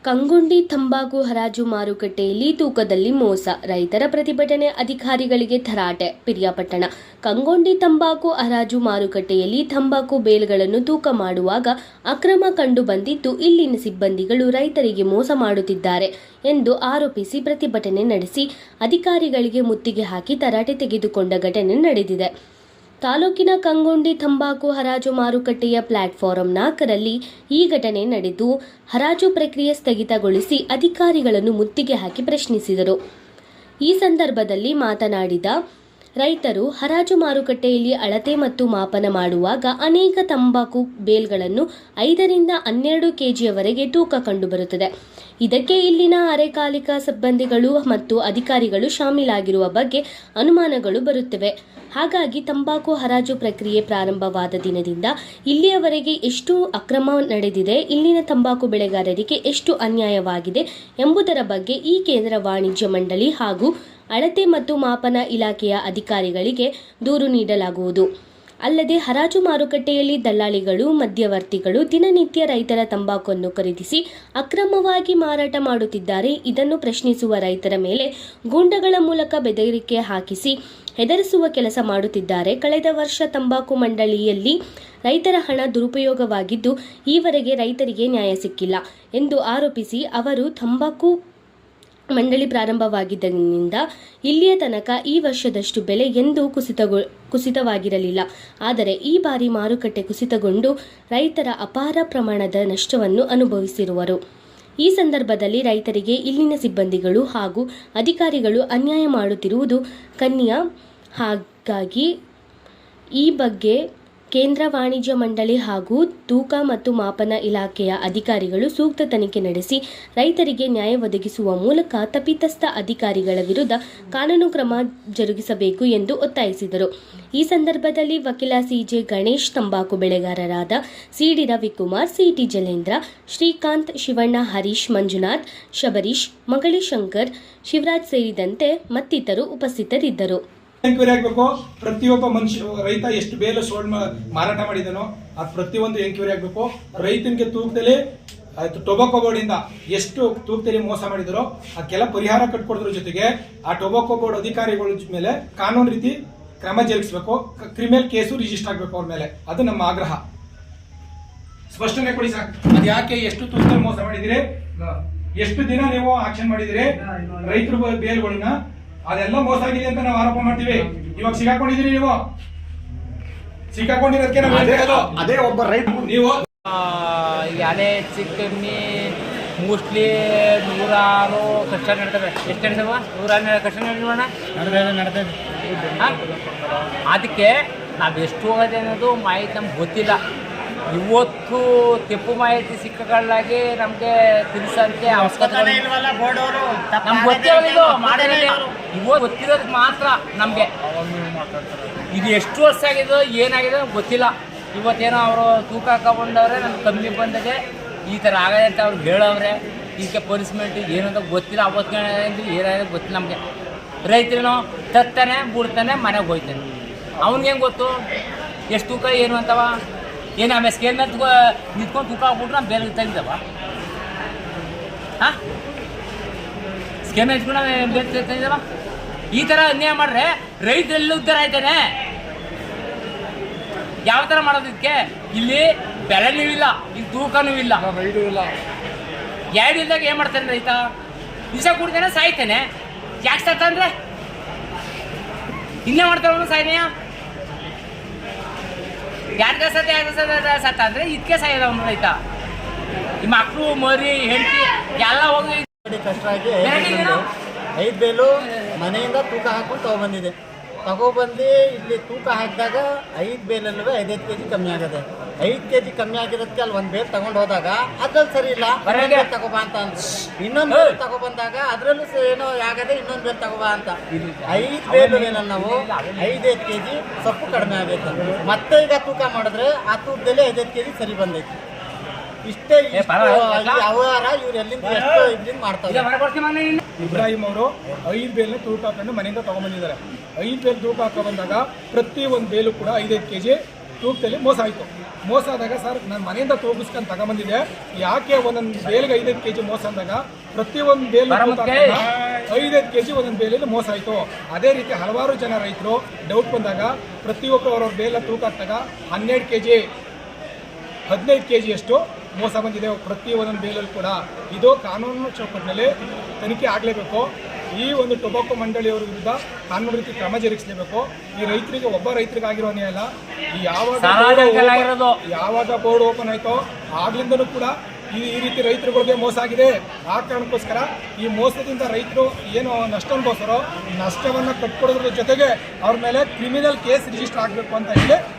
ಕಂಗುಂಡಿ ತಂಬಾಕು ಹರಾಜು ಮಾರುಕಟ್ಟೆಯಲ್ಲಿ ತೂಕದಲ್ಲಿ ಮೋಸ, ರೈತರ ಪ್ರತಿಭಟನೆ, ಅಧಿಕಾರಿಗಳಿಗೆ ತರಾಟೆ. ಪಿರಿಯಾಪಟ್ಟಣ ಕಂಗುಂಡಿ ತಂಬಾಕು ಹರಾಜು ಮಾರುಕಟ್ಟೆಯಲ್ಲಿ ತಂಬಾಕು ಬೇಲ್ಗಳನ್ನು ತೂಕ ಮಾಡುವಾಗ ಅಕ್ರಮ ಕಂಡು ಬಂದಿದ್ದು, ಇಲ್ಲಿನ ಸಿಬ್ಬಂದಿಗಳು ರೈತರಿಗೆ ಮೋಸ ಮಾಡುತ್ತಿದ್ದಾರೆ ಎಂದು ಆರೋಪಿಸಿ ಪ್ರತಿಭಟನೆ ನಡೆಸಿ ಅಧಿಕಾರಿಗಳಿಗೆ ಮುತ್ತಿಗೆ ಹಾಕಿ ತರಾಟೆ ತೆಗೆದುಕೊಂಡ ಘಟನೆ ನಡೆದಿದೆ. ತಾಲೂಕಿನ ಕಂಗುಂಡಿ ತಂಬಾಕು ಹರಾಜು ಮಾರುಕಟ್ಟೆಯ ಪ್ಲಾಟ್ಫಾರಂ 4ರಲ್ಲಿ ಈ ಘಟನೆ ನಡೆದು, ಹರಾಜು ಪ್ರಕ್ರಿಯೆ ಸ್ಥಗಿತಗೊಳಿಸಿ ಅಧಿಕಾರಿಗಳನ್ನು ಮುತ್ತಿಗೆ ಹಾಕಿ ಪ್ರಶ್ನಿಸಿದರು. ಈ ಸಂದರ್ಭದಲ್ಲಿ ಮಾತನಾಡಿದ ರೈತರು, ಹರಾಜು ಮಾರುಕಟ್ಟೆಯಲ್ಲಿ ಅಳತೆ ಮತ್ತು ಮಾಪನ ಮಾಡುವಾಗ ಅನೇಕ ತಂಬಾಕು ಬೇಲ್ಗಳನ್ನು 5ರಿಂದ 12 ಕೆಜಿಯವರೆಗೆ ತೂಕ ಕಂಡುಬರುತ್ತದೆ. ಇದಕ್ಕೆ ಇಲ್ಲಿನ ಅರೆಕಾಲಿಕ ಸಿಬ್ಬಂದಿಗಳು ಮತ್ತು ಅಧಿಕಾರಿಗಳು ಶಾಮೀಲಾಗಿರುವ ಬಗ್ಗೆ ಅನುಮಾನಗಳು ಬರುತ್ತಿವೆ. ಹಾಗಾಗಿ ತಂಬಾಕು ಹರಾಜು ಪ್ರಕ್ರಿಯೆ ಪ್ರಾರಂಭವಾದ ದಿನದಿಂದ ಇಲ್ಲಿಯವರೆಗೆ ಎಷ್ಟು ಅಕ್ರಮ ನಡೆದಿದೆ, ಇಲ್ಲಿನ ತಂಬಾಕು ಬೆಳೆಗಾರರಿಗೆ ಎಷ್ಟು ಅನ್ಯಾಯವಾಗಿದೆ ಎಂಬುದರ ಬಗ್ಗೆ ಈ ಕೇಂದ್ರ ವಾಣಿಜ್ಯ ಮಂಡಳಿ ಹಾಗೂ ಅಳತೆ ಮತ್ತು ಮಾಪನ ಇಲಾಖೆಯ ಅಧಿಕಾರಿಗಳಿಗೆ ದೂರು ನೀಡಲಾಗುವುದು. ಅಲ್ಲದೆ ಹರಾಜು ಮಾರುಕಟ್ಟೆಯಲ್ಲಿ ದಲ್ಲಾಳಿಗಳು, ಮಧ್ಯವರ್ತಿಗಳು ದಿನನಿತ್ಯ ರೈತರ ತಂಬಾಕುವನ್ನು ಖರೀದಿಸಿ ಅಕ್ರಮವಾಗಿ ಮಾರಾಟ ಮಾಡುತ್ತಿದ್ದಾರೆ. ಇದನ್ನು ಪ್ರಶ್ನಿಸುವ ರೈತರ ಮೇಲೆ ಗೂಂಡಗಳ ಮೂಲಕ ಬೆದರಿಕೆ ಹಾಕಿಸಿ ಹೆದರಿಸುವ ಕೆಲಸ ಮಾಡುತ್ತಿದ್ದಾರೆ. ಕಳೆದ ವರ್ಷ ತಂಬಾಕು ಮಂಡಳಿಯಲ್ಲಿ ರೈತರ ಹಣ ದುರುಪಯೋಗವಾಗಿದ್ದು, ಈವರೆಗೆ ರೈತರಿಗೆ ನ್ಯಾಯ ಸಿಕ್ಕಿಲ್ಲ ಎಂದು ಆರೋಪಿಸಿ ಅವರು ತಂಬಾಕು ಮಂಡಳಿ ಪ್ರಾರಂಭವಾಗಿದ್ದರಿಂದ ಇಲ್ಲಿಯ ತನಕ ಈ ವರ್ಷದಷ್ಟು ಬೆಲೆ ಎಂದೂ ಕುಸಿತವಾಗಿರಲಿಲ್ಲ. ಆದರೆ ಈ ಬಾರಿ ಮಾರುಕಟ್ಟೆ ಕುಸಿತಗೊಂಡು ರೈತರ ಅಪಾರ ಪ್ರಮಾಣದ ನಷ್ಟವನ್ನು ಅನುಭವಿಸಿರುವರು. ಈ ಸಂದರ್ಭದಲ್ಲಿ ರೈತರಿಗೆ ಇಲ್ಲಿನ ಸಿಬ್ಬಂದಿಗಳು ಹಾಗೂ ಅಧಿಕಾರಿಗಳು ಅನ್ಯಾಯ ಮಾಡುತ್ತಿರುವುದು ಖಂಡನೀಯ. ಹಾಗಾಗಿ ಈ ಬಗ್ಗೆ ಕೇಂದ್ರ ವಾಣಿಜ್ಯ ಮಂಡಳಿ ಹಾಗೂ ತೂಕ ಮತ್ತು ಮಾಪನ ಇಲಾಖೆಯ ಅಧಿಕಾರಿಗಳು ಸೂಕ್ತ ತನಿಖೆ ನಡೆಸಿ ರೈತರಿಗೆ ನ್ಯಾಯ ಒದಗಿಸುವ ಮೂಲಕ ತಪ್ಪಿತಸ್ಥ ಅಧಿಕಾರಿಗಳ ವಿರುದ್ಧ ಕಾನೂನು ಕ್ರಮ ಜರುಗಿಸಬೇಕು ಎಂದು ಒತ್ತಾಯಿಸಿದರು. ಈ ಸಂದರ್ಭದಲ್ಲಿ ವಕೀಲ ಸಿಜೆ ಗಣೇಶ್, ತಂಬಾಕು ಬೆಳೆಗಾರರಾದ ಸಿಡಿ ರವಿಕುಮಾರ್, ಸಿಟಿ ಜಲೇಂದ್ರ, ಶ್ರೀಕಾಂತ್, ಶಿವಣ್ಣ, ಹರೀಶ್, ಮಂಜುನಾಥ್, ಶಬರೀಶ್, ಮಗಳಿ ಶಂಕರ್, ಶಿವರಾಜ್ ಸೇರಿದಂತೆ ಮತ್ತಿತರರು ಉಪಸ್ಥಿತರಿದ್ದರು. ಎಂಕ್ವೈರಿ ಆಗಬೇಕು. ಪ್ರತಿಯೊಬ್ಬ ಮನುಷ್ಯ ರೈತ ಎಷ್ಟು ಬೇಲು ಮಾರಾಟ ಮಾಡಿದನೋ ಅದು ಪ್ರತಿಯೊಂದು ಎಂಕ್ವೈರಿ ಆಗಬೇಕು. ರೈತನಿಗೆ ತೂಕದಲ್ಲಿ ಟೊಬಾಕೋ ಬೋರ್ಡ್ ಇಂದ ಎಷ್ಟು ತೂಕದಲ್ಲಿ ಮೋಸ ಮಾಡಿದರೋ ಅದಕ್ಕೆಲ್ಲ ಪರಿಹಾರ ಕಟ್ಕೊಡೋದ್ರ ಜೊತೆಗೆ ಆ ಟೊಬಾಕೋ ಬೋರ್ಡ್ ಅಧಿಕಾರಿಗಳ ಮೇಲೆ ಕಾನೂನು ರೀತಿ ಕ್ರಮ ಜರುಗಿಸಬೇಕು. ಕ್ರಿಮಿನಲ್ ಕೇಸು ರಿಜಿಸ್ಟರ್ ಆಗಬೇಕು ಅವ್ರ ಮೇಲೆ. ಅದು ನಮ್ಮ ಆಗ್ರಹ. ಸ್ಪಷ್ಟನೆ ಕೊಡಿ ಸರ್. ಅದು ಯಾಕೆ, ಎಷ್ಟು ತೂಕದಲ್ಲಿ ಮೋಸ ಮಾಡಿದಿರಿ, ಎಷ್ಟು ದಿನ ನೀವು ಆಕ್ಷನ್ ಮಾಡಿದಿರಿ ರೈತರ ಬೇಲ್ಗಳನ್ನ, ಅದೆಲ್ಲ ಮೋಸ ಆಗಿದೆ ಅಂತ ನಾವು ಆರೋಪ ಮಾಡ್ತೀವಿ. ಇವಾಗ ಸಿಗಾಕೊಂಡಿದ್ದೀರಿ, ನೀವು ಸಿಕ್ಕಾಕೊಂಡಿರೋದಕ್ಕೆ ಅದೇ ಒಬ್ಬ ರೈತ ನೀವು ಯಾರೇ ಚಿಕ್ಕಮ್ಮಿ ಮೋಸ್ಟ್ಲಿ 106 ಕಷ್ಟ ನಡ್ತವೆ. ಎಷ್ಟು ನಡ್ತವ? 106 ಕಷ್ಟ ನಡ್ತದೆ. ಅದಕ್ಕೆ ನಾವು ಎಷ್ಟು ಹೋಗೋದೆ ಅನ್ನೋದು ಮಾಹಿತಿ ನಮ್ಗೆ ಗೊತ್ತಿಲ್ಲ. ಇವತ್ತು ತೆಪ್ಪು ಮಾಹಿತಿ ಸಿಕ್ಕಗಳಾಗಿ ನಮಗೆ ತಿಳಿಸಂತೆ ಅವಶ್ಯಕತೆ ನಮ್ಗೆ ಗೊತ್ತಿರೋದು ಮಾಡಿರೋದು ಇವತ್ತು ಗೊತ್ತಿರೋದಕ್ಕೆ ಮಾತ್ರ ನಮಗೆ. ಇದು ಎಷ್ಟು ವರ್ಷ ಆಗಿದೋ ಏನಾಗಿದೆ ಗೊತ್ತಿಲ್ಲ. ಇವತ್ತೇನೋ ಅವರು ತೂಕ ಹಾಕೊಂಡವ್ರೆ, ನಮ್ಗೆ ಕಮ್ಮಿ ಬಂದಿದೆ, ಈ ಥರ ಆಗದೆ ಅಂತ ಅವ್ರು ಹೇಳವ್ರೆ. ಇದಕ್ಕೆ ಪನಿಷ್ಮೆಂಟ್ ಏನಂತ ಗೊತ್ತಿಲ್ಲ. ಅವತ್ತು ಏನಾಗಿದೆ ಗೊತ್ತಿಲ್ಲ ನಮಗೆ. ರೈತರೇನೋ ತತ್ತಾನೆ ಬಿಡ್ತಾನೆ, ಮನೆಗೆ ಹೋಗ್ತಾನೆ. ಅವ್ನಿಗೇನು ಗೊತ್ತು ಎಷ್ಟು ತೂಕ ಏನು ಅಂತವ? ಏನು ಆಮೇಲೆ ಸ್ಕೇಲ್ ಮೇಲೆ ನಿಂತ್ಕೊಂಡು ತೂಕ ಹಾಕ್ಬಿಟ್ರೆ ನಾವು ಬೇರೆ ತೆಗ್ದವ? ಹಾಂ, ಸ್ಕೇಲ್ ಮೇಲೆ ಇಟ್ಕೊಂಡು ಬೇರೆ ತೆಗ್ದವ? ಈ ಥರ ಅನ್ಯಾಯ ಮಾಡಿದ್ರೆ ರೈತರೆಲ್ಲ ಉದ್ಧಾರ ಆಯ್ತಾನೆ. ಯಾವ ಥರ ಮಾಡೋದು ಇದಕ್ಕೆ? ಇಲ್ಲಿ ಬೆಲೆನೂ ಇಲ್ಲ, ಇಲ್ಲಿ ತೂಕನೂ ಇಲ್ಲ, ರೈಟು ಇಲ್ಲ. ಎರಡು ಇಲ್ದಾಗ ಏನು ಮಾಡ್ತಾನೆ ರೈತ? ವಿಷ ಕುಡ್ತಾನೆ, ಸಾಯ್ತಾನೆ. ಯಾಕೆ ಸತ್ತ ಅಂದರೆ ಇನ್ನೇ ಮಾಡ್ತಾವ ಸಾಯ್ನೆಯ? ಯಾರಿಗೆ ಸತ್ತ ಅಂದರೆ ಇದಕ್ಕೆ ಸಾಯೋದವನು ರೈತ. ಈ ಮಕ್ಕಳು ಮರಿ ಹೆಂಡತಿ ಎಲ್ಲ ಹೋಗಿ ಕಷ್ಟ ಆಗಿ 5 ಬೇಲು ಮನೆಯಿಂದ ತೂಕ ಹಾಕೊಂಡು ತಗೊಬಂದಿದೆ. ತಗೊಬಂದು ಇಲ್ಲಿ ತೂಕ ಹಾಕಿದಾಗ 5 ಬೇಲಲ್ಲೂ 5 kg ಕಮ್ಮಿ ಆಗದೆ. 5 kg ಕಮ್ಮಿ ಆಗಿರೋದಕ್ಕೆ ಅಲ್ಲಿ 1 ಬೇಲ್ ತಗೊಂಡು ಹೋದಾಗ ಅದ್ರಲ್ಲಿ ಸರಿ ಇಲ್ಲ, ತಗೋಬಾ ಅಂತ ಅಂದ್ರೆ ಇನ್ನೊಂದು ಬೇಲ್ ತಗೊಬಂದಾಗ ಅದ್ರಲ್ಲೂ ಏನೋ ಆಗದೆ, ಇನ್ನೊಂದು ಬೇಲ್ ತಗೋಬಾ ಅಂತ 5 ಬೇಲು ಏನಲ್ಲಿ ನಾವು 5 kg ಸೊಪ್ಪು ಕಡಿಮೆ ಆಗೈತೆ. ಮತ್ತೆ ಈಗ ತೂಕ ಮಾಡಿದ್ರೆ ಆ ತೂಕದಲ್ಲಿ 5 kg ಸರಿ ಬಂದೈತಿ. ಇಷ್ಟೇ ವ್ಯವಹಾರ ಇವ್ರು ಎಲ್ಲಿಂದ ಎಷ್ಟು ಇದರಿಂದ ಮಾಡ್ತಾರೆ. ಇಬ್ರಾಹಿಂ ಅವರು 5 ಬೇಲ್ನ ತೂಕ ಹಾಕೊಂಡು ಮನೆಯಿಂದ ತಗೊಂಡ್ಬಂದಿದ್ದಾರೆ. 5 ಬೇಲ್ ತೂಕ ಹಾಕೊ ಬಂದಾಗ ಪ್ರತಿ ಒಂದು ಬೇಲು ಕೂಡ 5 kg ತೂಕದಲ್ಲಿ ಮೋಸ ಆಯಿತು. ಮೋಸ ಆದಾಗ ಸರ್ ನಾನು ಮನೆಯಿಂದ ತೂಗಿಸ್ಕೊಂಡು ತಗೊಂಬಂದಿದ್ದೆ, ಯಾಕೆ ಒಂದೊಂದು ಬೇಲಿಗೆ 5 kg ಮೋಸ ಅಂದಾಗ ಪ್ರತಿಯೊಂದು ಬೇಲು 5 kg ಒಂದೊಂದು ಬೇಲಲ್ಲಿ ಮೋಸ ಆಯಿತು. ಅದೇ ರೀತಿ ಹಲವಾರು ಜನ ರೈತರು ಡೌಟ್ ಬಂದಾಗ ಪ್ರತಿಯೊಬ್ಬರು ಅವ್ರವ್ರ ಬೇಲ ತೂಕ ಹಾಕಿದಾಗ 12 kg 15 kg ಅಷ್ಟು ಮೋಸ ಬಂದಿದೆ ಪ್ರತಿ ಒಂದೊಂದು ಬೇಲಲ್ಲಿ ಕೂಡ. ಇದು ಕಾನೂನು ಚೌಕಟ್ಟಿನಲ್ಲಿ ತನಿಖೆ ಆಗಲೇಬೇಕು. ಈ ಒಂದು ಟೊಬಾಕೋ ಮಂಡಳಿಯವರ ವಿರುದ್ಧ ಕಾನೂನು ರೀತಿ ಕ್ರಮ ಜರುಗಿಸಲೇಬೇಕು. ಈ ರೈತರಿಗೆ ಒಬ್ಬ ರೈತರಿಗೆ ಆಗಿರೋ ಅನ್ಯಾಯ ಅಲ್ಲ. ಯಾವಾಗ ಬೋರ್ಡ್ ಓಪನ್ ಆಯಿತೋ ಆಗ್ಲಿಂದನೂ ಕೂಡ ಈ ರೀತಿ ರೈತರುಗಳಿಗೆ ಮೋಸ ಆಗಿದೆ. ಆ ಕಾರಣಕ್ಕೋಸ್ಕರ ಈ ಮೋಸದಿಂದ ರೈತರು ಏನು ನಷ್ಟ ಅನುಭವಿಸ್ತಾರೋ ನಷ್ಟವನ್ನು ಕಟ್ಕೊಡೋದ್ರ ಜೊತೆಗೆ ಅವ್ರ ಮೇಲೆ ಕ್ರಿಮಿನಲ್ ಕೇಸ್ ರಿಜಿಸ್ಟರ್ ಆಗಬೇಕು ಅಂತ ಹೇಳಿ